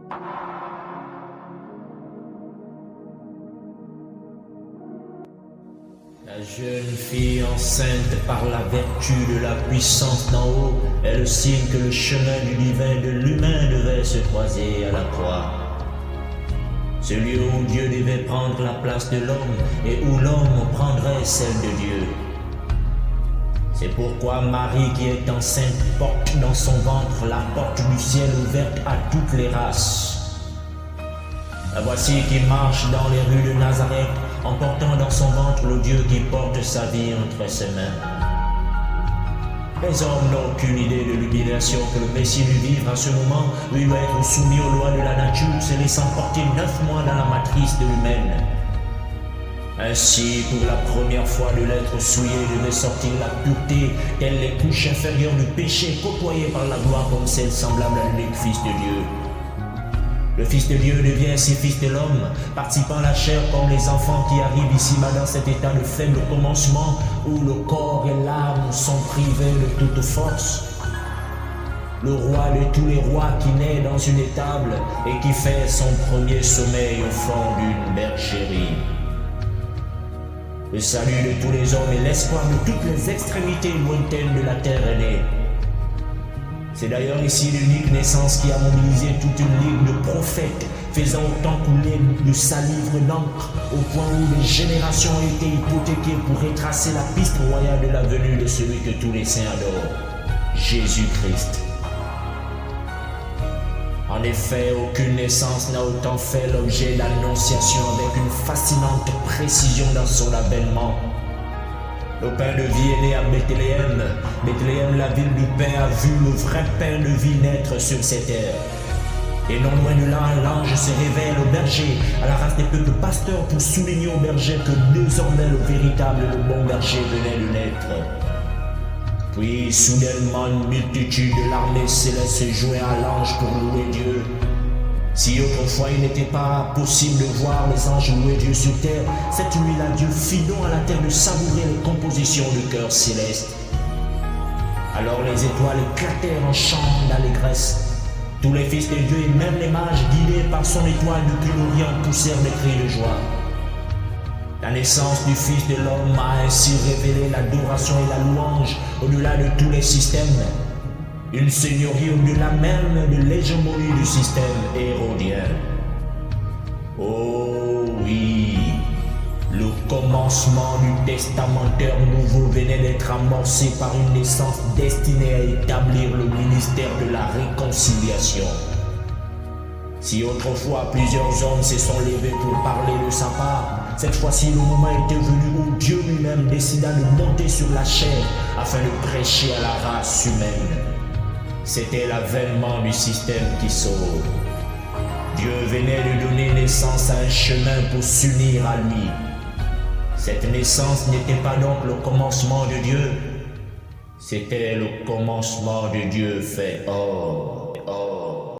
La jeune fille enceinte par la vertu de la puissance d'en haut est le signe que le chemin du divin et de l'humain devait se croiser à la croix. Ce lieu où Dieu devait prendre la place de l'homme et où l'homme prendrait celle de Dieu. C'est pourquoi Marie qui est enceinte porte dans son ventre la porte du ciel ouverte à toutes les races. La voici qui marche dans les rues de Nazareth en portant dans son ventre le Dieu qui porte sa vie entre ses mains. Les hommes n'ont aucune idée de l'humiliation que le Messie dut vivre à ce moment où il doit être soumis aux lois de la nature, se laissant porter 9 mois dans la matrice de l'humaine. Ainsi, pour la première fois de l'être souillé devait sortir la pureté, telles les couches inférieures du péché côtoyées par la gloire comme celle semblable à l'unique Fils de Dieu. Le Fils de Dieu devient ainsi Fils de l'homme, participant à la chair comme les enfants qui arrivent ici-bas dans cet état de faible commencement où le corps et l'âme sont privés de toute force. Le roi de tous les rois qui naît dans une étable et qui fait son premier sommeil au fond d'une bergerie. Le salut de tous les hommes et l'espoir de toutes les extrémités lointaines de la terre est né. C'est d'ailleurs ici l'unique naissance qui a mobilisé toute une ligue de prophètes, faisant autant couler de salive d'encre, au point où des générations ont été hypothéquées pour retracer la piste royale de la venue de celui que tous les saints adorent, Jésus-Christ. En effet, aucune naissance n'a autant fait l'objet d'annonciation avec une fascinante précision dans son avènement. Le pain de vie est né à Bethléem. Bethléem, la ville du pain, a vu le vrai pain de vie naître sur cette terre. Et non loin de là, l'ange se révèle au berger, à la race des peuples pasteurs, pour souligner au berger que désormais le véritable, le bon berger venait de naître. Puis, soudainement, une multitude de l'armée céleste se joint à l'ange pour louer Dieu. Si autrefois il n'était pas possible de voir les anges louer Dieu sur terre, cette nuit-là, Dieu fit don à la terre de savourer les compositions du cœur céleste. Alors les étoiles éclatèrent en chants d'allégresse. Tous les fils de Dieu et même les mages, guidés par son étoile depuis l'Orient, poussèrent des cris de joie. La naissance du Fils de l'homme a ainsi révélé l'adoration et la louange au-delà de tous les systèmes. Une seigneurie au-delà même de l'hégémonie du système hérodien. Oh oui, le commencement du testamentaire nouveau venait d'être amorcé par une naissance destinée à établir le ministère de la réconciliation. Si autrefois plusieurs hommes se sont levés pour parler de sa part, cette fois-ci le moment était venu où Dieu lui-même décida de monter sur la chair afin de prêcher à la race humaine. C'était l'avènement du système qui sauve. Dieu venait de donner naissance à un chemin pour s'unir à lui. Cette naissance n'était pas donc le commencement de Dieu, c'était le commencement de Dieu fait homme.